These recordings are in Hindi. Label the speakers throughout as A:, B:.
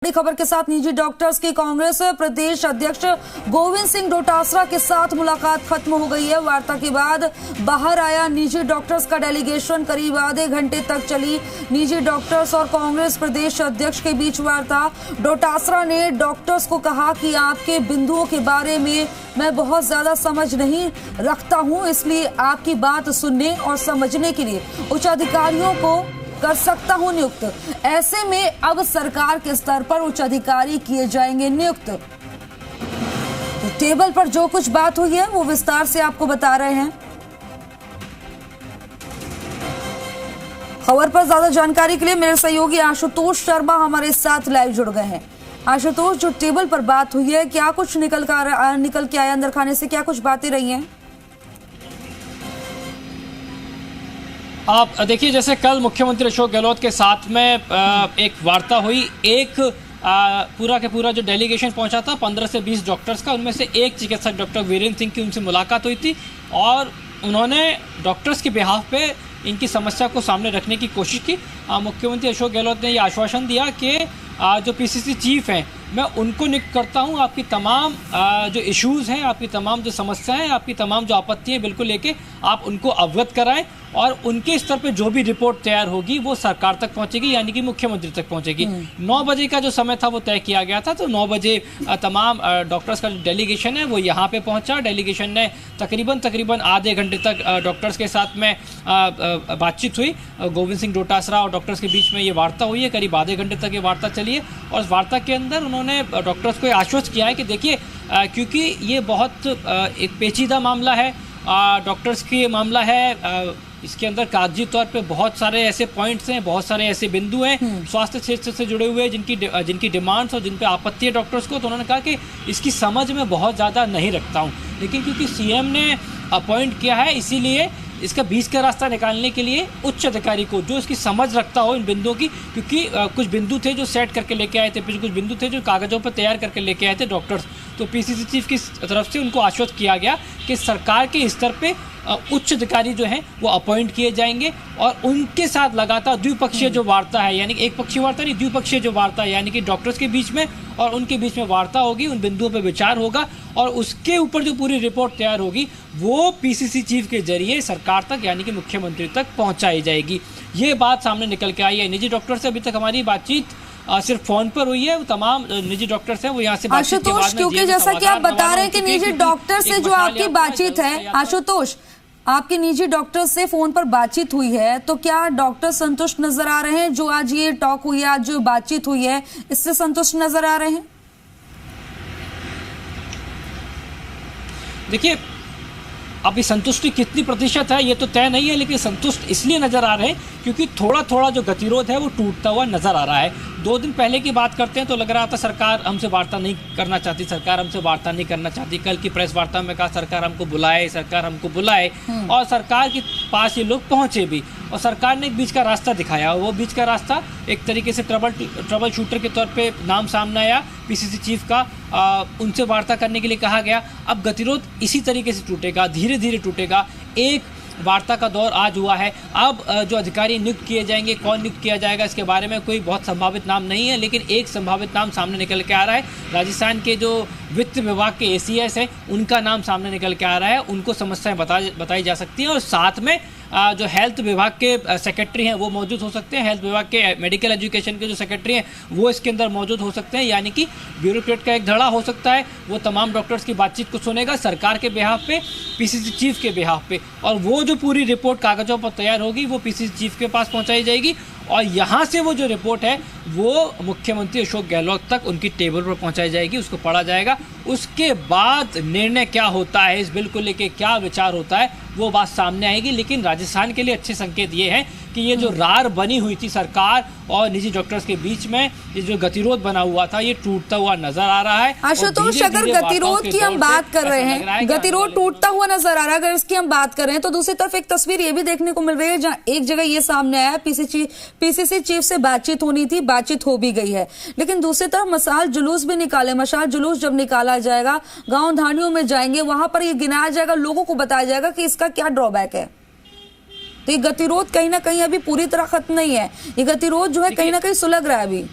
A: बड़ी खबर के साथ निजी डॉक्टर्स की कांग्रेस प्रदेश अध्यक्ष गोविंद सिंह डोटासरा के साथ मुलाकात खत्म हो गई है। वार्ता के बाद बाहर आया निजी डॉक्टर्स का डेलीगेशन। करीब आधे घंटे तक चली निजी डॉक्टर्स और कांग्रेस प्रदेश अध्यक्ष के बीच वार्ता। डोटासरा ने डॉक्टर्स को कहा कि आपके बिंदुओं के बारे में मैं बहुत ज्यादा समझ नहीं रखता हूं, इसलिए आपकी बात सुनने और समझने के लिए उच्च अधिकारियों को कर सकता हूं नियुक्त। ऐसे में अब सरकार के स्तर पर उच्च अधिकारी किए जाएंगे नियुक्त। तो टेबल पर जो कुछ बात हुई है वो विस्तार से आपको बता रहे हैं। खबर पर ज्यादा जानकारी के लिए मेरे सहयोगी आशुतोष शर्मा हमारे साथ लाइव जुड़ गए हैं। आशुतोष, जो टेबल पर बात हुई है, क्या कुछ निकल के आया अंदर खाने से, क्या कुछ बातें रही हैं?
B: आप देखिए, जैसे कल मुख्यमंत्री अशोक गहलोत के साथ में एक वार्ता हुई। एक पूरा के पूरा जो डेलीगेशन पहुंचा था 15 से 20 डॉक्टर्स का, उनमें से एक चिकित्सक डॉक्टर वीरेंद्र सिंह की उनसे मुलाकात हुई थी और उन्होंने डॉक्टर्स के बिहाफ पे इनकी समस्या को सामने रखने की कोशिश की। मुख्यमंत्री अशोक गहलोत ने ये आश्वासन दिया कि जो पीसीसी चीफ हैं मैं उनको नियुक्त करता हूं। आपकी तमाम जो इश्यूज़ हैं, आपकी तमाम जो समस्याएं हैं, आपकी तमाम जो आपत्ति हैं, बिल्कुल लेके आप उनको अवगत कराएं और उनके स्तर पे जो भी रिपोर्ट तैयार होगी वो सरकार तक पहुंचेगी, यानी कि मुख्यमंत्री तक पहुंचेगी। 9 बजे का जो समय था वो तय किया गया था, तो 9 बजे तमाम डॉक्टर्स का जो डेलीगेशन है वो यहाँ पे पहुंचा। डेलीगेशन ने तकरीबन आधे घंटे तक डॉक्टर्स के साथ में बातचीत हुई। गोविंद सिंह डोटासरा और डॉक्टर्स के बीच में ये वार्ता हुई है। करीब आधे घंटे तक ये वार्ता चली है और इस वार्ता के अंदर उन्होंने डॉक्टर्स को आश्वस्त किया है कि देखिए, क्योंकि ये बहुत एक पेचीदा मामला है, डॉक्टर्स की मामला है, इसके अंदर कागजी तौर पे बहुत सारे ऐसे पॉइंट्स हैं, बहुत सारे ऐसे बिंदु हैं स्वास्थ्य क्षेत्र से जुड़े हुए जिनकी डिमांड्स और जिन पे आपत्ति है डॉक्टर्स को। तो उन्होंने कहा कि इसकी समझ में बहुत ज़्यादा नहीं रखता हूँ, लेकिन क्योंकि सीएम ने अपॉइंट किया है इसीलिए इसका बीच का रास्ता निकालने के लिए उच्च अधिकारी को जो इसकी समझ रखता हो इन बिंदुओं की, क्योंकि कुछ बिंदु थे जो सेट करके लेके आए थे, फिर कुछ बिंदु थे जो कागजों पर तैयार करके लेके आए थे डॉक्टर्स। तो पीसीसी चीफ की तरफ से उनको आश्वस्त किया गया कि सरकार के स्तर पे उच्च अधिकारी जो हैं वो अपॉइंट किए जाएंगे और उनके साथ लगातार द्विपक्षीय जो वार्ता है, यानी एक पक्षीय वार्ता नहीं, द्विपक्षीय जो वार्ता है, यानी कि डॉक्टर्स के बीच में और उनके बीच में वार्ता होगी, उन बिंदुओं पर विचार होगा और उसके ऊपर जो पूरी रिपोर्ट तैयार होगी वो पीसीसी चीफ के जरिए सरकार तक, यानी कि मुख्यमंत्री तक पहुंचाई जाएगी। ये बात सामने निकल के आई है। निजी डॉक्टर से अभी तक हमारी बातचीत सिर्फ फोन पर हुई है। तमाम निजी डॉक्टर्स हैं वो यहाँ से बातचीत के बाद में,
A: क्योंकि जैसा कि आप बता रहे हैं कि निजी डॉक्टर से जो आपकी बातचीत है, आशुतोष, आपके निजी डॉक्टर से फोन पर बातचीत हुई है, तो क्या डॉक्टर संतुष्ट नजर आ रहे हैं? जो आज ये टॉक हुई है, आज जो बातचीत हुई है, इससे संतुष्ट नजर आ रहे हैं?
B: देखिए, अभी संतुष्टि कितनी प्रतिशत है ये तो तय नहीं है, लेकिन संतुष्ट इसलिए नजर आ रहे हैं क्योंकि थोड़ा थोड़ा जो गतिरोध है वो टूटता हुआ नजर आ रहा है। 2 दिन पहले की बात करते हैं तो लग रहा था सरकार हमसे वार्ता नहीं करना चाहती, सरकार हमसे वार्ता नहीं करना चाहती। कल की प्रेस वार्ता में कहा सरकार हमको बुलाए, सरकार हमको बुलाए, और सरकार के पास ये लोग पहुंचे भी और सरकार ने एक बीच का रास्ता दिखाया। वो बीच का रास्ता एक तरीके से ट्रबल शूटर के तौर पे नाम सामने आया पीसीसी चीफ का। उनसे वार्ता करने के लिए कहा गया। अब गतिरोध इसी तरीके से टूटेगा, धीरे धीरे टूटेगा। एक वार्ता का दौर आज हुआ है। अब जो अधिकारी नियुक्त किए जाएंगे, कौन नियुक्त किया जाएगा, इसके बारे में कोई बहुत संभावित नाम नहीं है, लेकिन एक संभावित नाम सामने निकल के आ रहा है। राजस्थान के जो वित्त विभाग के एसीएस हैं उनका नाम सामने निकल के आ रहा है। उनको समस्याएं बताई जा सकती हैं और साथ में जो हेल्थ विभाग के सेक्रेटरी हैं वो मौजूद हो सकते हैं। हेल्थ विभाग के मेडिकल एजुकेशन के जो सेक्रेटरी हैं वो इसके अंदर मौजूद हो सकते हैं, यानी कि ब्यूरोक्रेट का एक धड़ा हो सकता है। वो तमाम डॉक्टर्स की बातचीत को सुनेगा सरकार के बिहाफ पे, पीसीसी चीफ के बिहाफ पे, और वो जो पूरी रिपोर्ट कागजों पर तैयार होगी वो पीसीसी चीफ के पास पहुंचाई जाएगी और यहाँ से वो जो रिपोर्ट है वो मुख्यमंत्री अशोक गहलोत तक उनकी टेबल पर पहुंचाई जाएगी, उसको पढ़ा जाएगा। उसके बाद निर्णय क्या होता है, इस बिल को लेके क्या विचार होता है, वो बात सामने आएगी। लेकिन राजस्थान के लिए अच्छे संकेत ये हैं कि ये जो रार बनी हुई थी सरकार और निजी डॉक्टर्स के बीच में, ये जो गतिरोध बना हुआ था, ये टूटता हुआ नजर आ रहा है।
A: आशुतोष, अगर गतिरोध की हम बात कर रहे हैं, गतिरोध टूटता हुआ नजर आ रहा है, अगर इसकी हम बात कर रहे हैं, तो दूसरी तरफ एक तस्वीर ये भी देखने को मिल रही है जहां एक जगह ये सामने आया पीसीसी चीफ से बातचीत होनी थी, बातचीत हो भी गई है, लेकिन दूसरी तरफ मशाल जुलूस भी निकाले। मशाल जुलूस जब निकाला जाएगा, गांव धानियों में जाएंगे, वहां पर ये गिनाया जाएगा, लोगों को बताया जाएगा कि इसका क्या ड्रॉबैक है। तो ये गतिरोध कहीं ना कहीं अभी पूरी तरह खत्म नहीं है, ये गतिरोध जो है कहीं ना कहीं सुलग रहा है अभी।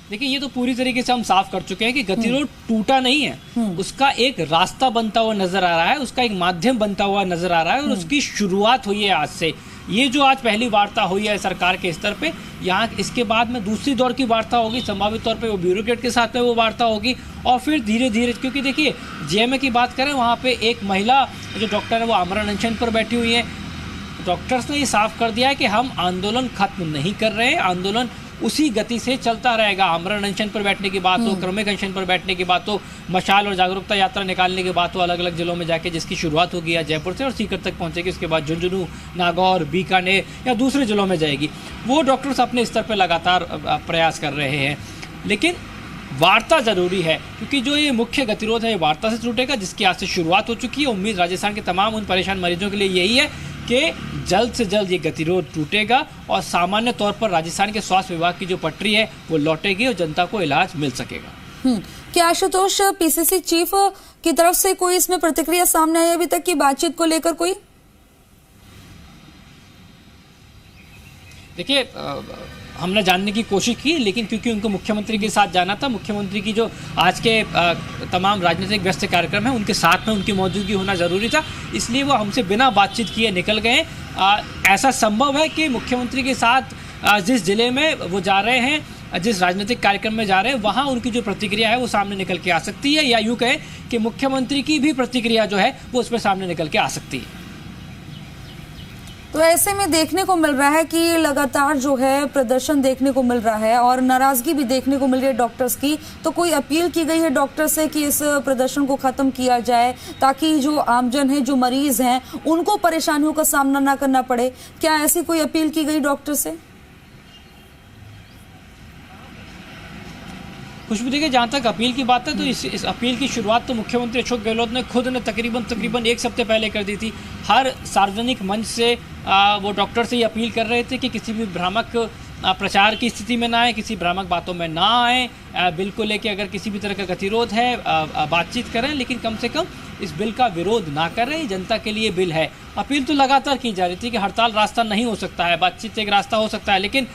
B: देखिए ये तो पूरी तरीके से हम साफ कर चुके हैं कि गतिरोध टूटा नहीं है, उसका एक रास्ता बनता हुआ नजर आ रहा है, उसका एक माध्यम बनता हुआ नजर आ रहा है और उसकी शुरुआत हुई है आज से। ये जो आज पहली वार्ता हुई है सरकार के स्तर पे, यहाँ इसके बाद में दूसरी दौर की वार्ता होगी, संभावित तौर पे वो ब्यूरोक्रेट के साथ में वो वार्ता होगी और फिर धीरे धीरे, क्योंकि देखिए जेएमए की बात करें वहाँ पे एक महिला जो डॉक्टर है वो आमरण अनशन पर बैठी हुई है। डॉक्टर्स ने ये साफ कर दिया है कि हम आंदोलन खत्म नहीं कर रहे हैं, आंदोलन उसी गति से चलता रहेगा। आमरण अनशन पर बैठने की बात हो, क्रमिक अनशन पर बैठने की बात हो, मशाल और जागरूकता यात्रा निकालने की बात हो अलग अलग जिलों में जाके, जिसकी शुरुआत होगी आज जयपुर से और सीकर तक पहुंचेगी, उसके बाद झुंझुनू, नागौर, बीकानेर या दूसरे जिलों में जाएगी। वो डॉक्टर्स अपने स्तर पर लगातार प्रयास कर रहे हैं, लेकिन वार्ता जरूरी है क्योंकि जो ये मुख्य गतिरोध है ये वार्ता से टूटेगा, जिसकी आज से शुरुआत हो चुकी है। उम्मीद राजस्थान के तमाम उन परेशान मरीजों के लिए यही है कि जल्द से जल्द ये गतिरोध टूटेगा और सामान्य तौर पर राजस्थान के स्वास्थ्य विभाग की जो पटरी है वो लौटेगी और जनता को इलाज मिल सकेगा।
A: क्या आशुतोष पीसीसी चीफ की तरफ से कोई इसमें प्रतिक्रिया सामने आई अभी तक की बातचीत को लेकर कोई?
B: देखिए हमने जानने की कोशिश की, लेकिन क्योंकि उनको मुख्यमंत्री के साथ जाना था, मुख्यमंत्री की जो आज के तमाम राजनीतिक व्यस्त कार्यक्रम हैं उनके साथ में उनकी मौजूदगी होना ज़रूरी था, इसलिए वो हमसे बिना बातचीत किए निकल गए। ऐसा संभव है कि मुख्यमंत्री के साथ जिस जिले में वो जा रहे हैं, जिस राजनीतिक कार्यक्रम में जा रहे हैं, वहाँ उनकी जो प्रतिक्रिया है वो सामने निकल के आ सकती है, या यूँ कहें कि मुख्यमंत्री की भी प्रतिक्रिया जो है वो उस पर सामने निकल के आ सकती है।
A: तो ऐसे में देखने को मिल रहा है कि लगातार जो है प्रदर्शन देखने को मिल रहा है और नाराजगी भी देखने को मिल रही है डॉक्टर्स की। तो कोई अपील की गई है डॉक्टर से कि इस प्रदर्शन को खत्म किया जाए ताकि जो आमजन है, जो मरीज हैं, उनको परेशानियों का सामना ना करना पड़े? क्या ऐसी कोई अपील की गई डॉक्टर से?
B: खुशबू, देखिए जहाँ तक अपील की बात है तो इस अपील की शुरुआत तो मुख्यमंत्री अशोक गहलोत ने खुद ने तकरीबन एक हफ्ते पहले कर दी थी। हर सार्वजनिक मंच से वो डॉक्टर से ये अपील कर रहे थे कि किसी भी भ्रामक प्रचार की स्थिति में ना आए, किसी भ्रामक बातों में ना आए, बिल को लेके अगर किसी भी तरह का गतिरोध है बातचीत करें, लेकिन कम से कम इस बिल का विरोध ना करें। जनता के लिए बिल है। अपील तो लगातार की जा रही थी कि हड़ताल रास्ता नहीं हो सकता है, बातचीत एक रास्ता हो सकता है, लेकिन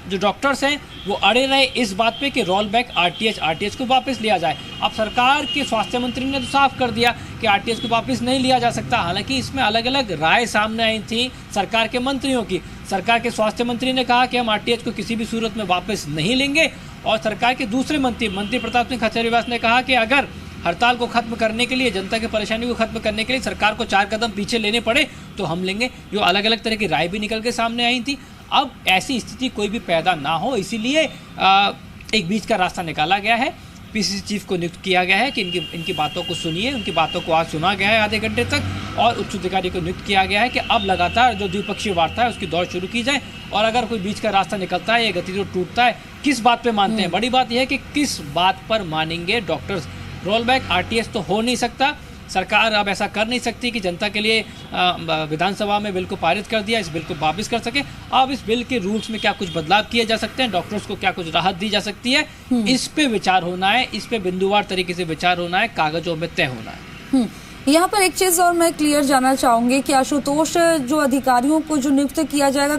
B: जो डॉक्टर्स हैं वो अड़े रहे इस बात पे कि रोल बैक आरटीएच को वापस लिया जाए। अब सरकार के स्वास्थ्य मंत्री ने तो साफ कर दिया कि आरटीएच को वापस नहीं लिया जा सकता। हालांकि इसमें अलग अलग राय सामने आई थी सरकार के मंत्रियों की। सरकार के स्वास्थ्य मंत्री ने कहा कि हम आरटीएच को किसी भी सूरत में वापस नहीं लेंगे, और सरकार के दूसरे मंत्री प्रताप सिंह खाचरियावास ने कहा कि अगर हड़ताल को खत्म करने के लिए, जनता की परेशानी को खत्म करने के लिए सरकार को 4 कदम पीछे लेने पड़े तो हम लेंगे। जो अलग अलग तरह की राय भी निकल के सामने आई थी। अब ऐसी स्थिति कोई भी पैदा ना हो, इसीलिए एक बीच का रास्ता निकाला गया है। पीसीसी चीफ को नियुक्त किया गया है कि इनकी बातों को सुनिए। उनकी बातों को आज सुना गया है आधे घंटे तक, और उच्च अधिकारी को नियुक्त किया गया है कि अब लगातार जो द्विपक्षीय वार्ता है उसकी दौर शुरू की जाए, और अगर कोई बीच का रास्ता निकलता है या गतिरोध टूटता है, किस बात पे मानते हैं। बड़ी बात यह है कि किस बात पर मानेंगे डॉक्टर्स। रोल बैक आरटीएच तो हो नहीं सकता। सरकार अब ऐसा कर नहीं सकती कि जनता के लिए विधानसभा में बिल को पारित कर दिया, इस बिल को वापस कर सके। अब इस बिल के रूल्स में क्या कुछ बदलाव किए जा सकते हैं, डॉक्टर्स को क्या कुछ राहत दी जा सकती है, इस पे विचार होना है, इस पे बिंदुवार तरीके से विचार होना है, कागजों में तय होना है।
A: यहाँ पर एक चीज और मैं क्लियर जानना चाहूंगी कि आशुतोष, जो अधिकारियों को जो नियुक्त किया जाएगा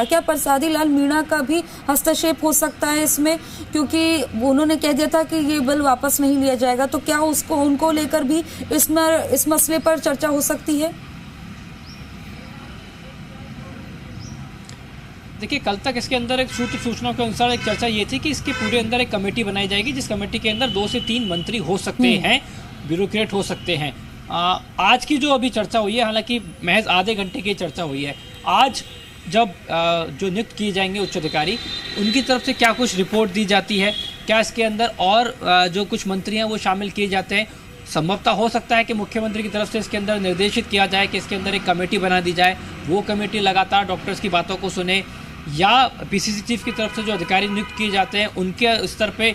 A: क्या प्रसादी लाल मीणा का भी हस्तक्षेप हो सकता है इसमें? क्योंकि उन्होंने कह दिया था कि ये बिल वापस नहीं लिया जाएगा, तो क्या उनको लेकर भी इस मसले पर चर्चा हो सकती है?
B: देखिए कल तक इसके अंदर एक सूचना के अनुसार एक चर्चा ये थी कि इसके पूरे अंदर एक कमेटी बनाई जाएगी, जिस कमेटी के अंदर 2 से 3 मंत्री हो सकते हैं, ब्यूरोक्रेट हो सकते हैं। आज की जो अभी चर्चा हुई है, हालांकि महज आधे घंटे की चर्चा हुई है। आज जब जो नियुक्त किए जाएंगे उच्च अधिकारी, उनकी तरफ से क्या कुछ रिपोर्ट दी जाती है, क्या इसके अंदर और जो कुछ मंत्री हैं वो शामिल किए जाते हैं, संभवतः हो सकता है कि मुख्यमंत्री की तरफ से इसके अंदर निर्देशित किया जाए कि इसके अंदर एक कमेटी बना दी जाए, वो कमेटी लगातार डॉक्टर्स की बातों को सुने, या पीसीसी चीफ की तरफ से जो अधिकारी नियुक्त किए जाते हैं उनके स्तर पे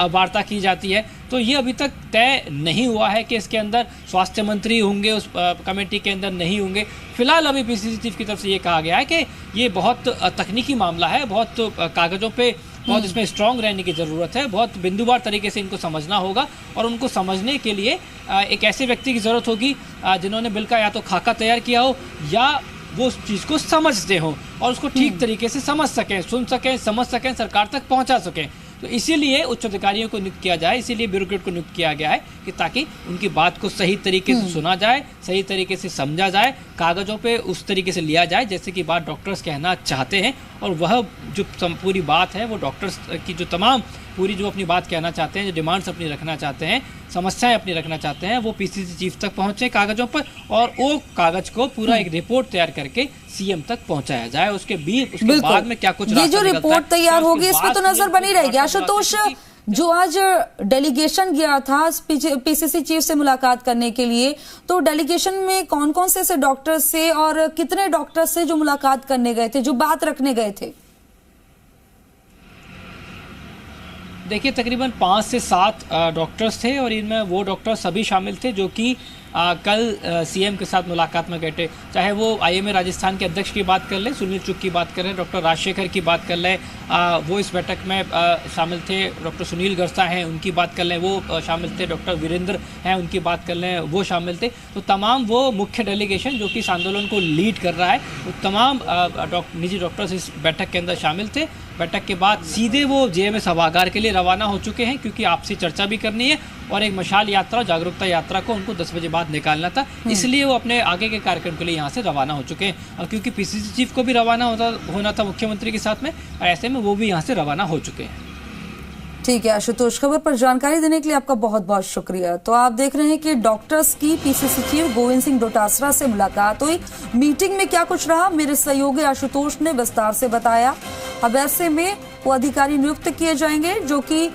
B: वार्ता की जाती है। तो ये अभी तक तय नहीं हुआ है कि इसके अंदर स्वास्थ्य मंत्री होंगे, उस कमेटी के अंदर नहीं होंगे। फिलहाल अभी पीसीसी चीफ की तरफ से ये कहा गया है कि ये बहुत तकनीकी मामला है, बहुत कागजों पे बहुत इसमें स्ट्रांग रहने की ज़रूरत है, बहुत बिंदुवार तरीके से इनको समझना होगा, और उनको समझने के लिए एक ऐसे व्यक्ति की ज़रूरत होगी जिन्होंने बिल का या तो खाका तैयार किया हो या वो उस चीज़ को समझते हो और उसको ठीक तरीके से समझ सकें, सुन सकें, समझ सकें, सरकार तक पहुंचा सकें। तो इसीलिए उच्च अधिकारियों को नियुक्त किया जाए, इसीलिए ब्यूरोक्रेट को नियुक्त किया गया है कि ताकि उनकी बात को सही तरीके से सुना जाए, सही तरीके से समझा जाए, कागजों पे उस तरीके से लिया जाए जैसे कि बात डॉक्टर्स कहना चाहते हैं। और वह जो पूरी बात है वो डॉक्टर्स की जो तमाम पूरी जो अपनी बात कहना चाहते हैं, जो डिमांड्स अपनी रखना चाहते हैं, समस्याएं अपनी रखना चाहते हैं, वो पीसीसी चीफ तक पहुंचे कागजों पर और वो कागज को पूरा एक रिपोर्ट तैयार करके सीएम तक पहुंचाया जाए। उसके बाद में क्या कुछ
A: ये जो रिपोर्ट तैयार होगी इसमें तो नजर बनी रहेगी। आशुतोष, जो आज डेलीगेशन गया था पीसीसी चीफ से मुलाकात करने के लिए, तो डेलीगेशन में कौन कौन से ऐसे डॉक्टर्स थे और कितने डॉक्टर्स थे जो मुलाकात करने गए थे, जो बात रखने गए थे?
B: देखिए तकरीबन 5 से 7 डॉक्टर्स थे और इनमें वो डॉक्टर सभी शामिल थे जो कि कल सीएम के साथ मुलाकात में गए थे। चाहे वो आईएमए राजस्थान के अध्यक्ष की बात कर लें, सुनील चुग की बात कर लें, डॉक्टर राजशेखर की बात कर लें, वो इस बैठक में शामिल थे। डॉक्टर सुनील गर्सा हैं, उनकी बात कर लें, वो शामिल थे। डॉक्टर वीरेंद्र हैं, उनकी बात कर लें, वो शामिल थे। तो तमाम वो मुख्य डेलीगेशन जो कि इस आंदोलन को लीड कर रहा है, वो तमाम निजी डॉक्टर्स इस बैठक के अंदर शामिल थे। बैठक के बाद सीधे वो जेएमएस सभागार के लिए रवाना हो चुके हैं क्योंकि आपसी चर्चा भी करनी है और एक मशाल यात्रा, जागरूकता यात्रा को उनको 10 बजे बाद निकालना था, इसलिए वो अपने आगे के कार्यक्रम के लिए यहाँ से रवाना हो चुके हैं। और क्योंकि पीसीसी चीफ को भी रवाना होना था मुख्यमंत्री के साथ में, ऐसे में वो भी यहाँ से रवाना हो चुके हैं।
A: ठीक है आशुतोष, खबर पर जानकारी देने के लिए आपका बहुत बहुत शुक्रिया। तो आप देख रहे हैं कि डॉक्टर्स की पीसीसी चीफ गोविंद सिंह डोटासरा से मुलाकात हुई। मीटिंग में क्या कुछ रहा, मेरे सहयोगी आशुतोष ने विस्तार से बताया। अब ऐसे में वो अधिकारी नियुक्त किए जाएंगे जो कि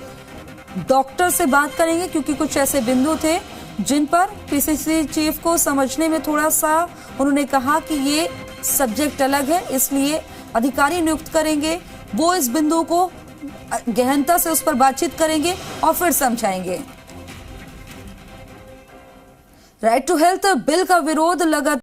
A: डॉक्टर से बात करेंगे, क्योंकि कुछ ऐसे बिंदु थे जिन पर पीसीसी चीफ को समझने में थोड़ा सा उन्होंने कहा कि ये सब्जेक्ट अलग है, इसलिए अधिकारी नियुक्त करेंगे। वो इस बिंदु को गहनता से उस पर बातचीत करेंगे और फिर समझाएंगे। राइट टू हेल्थ बिल का विरोध लगातार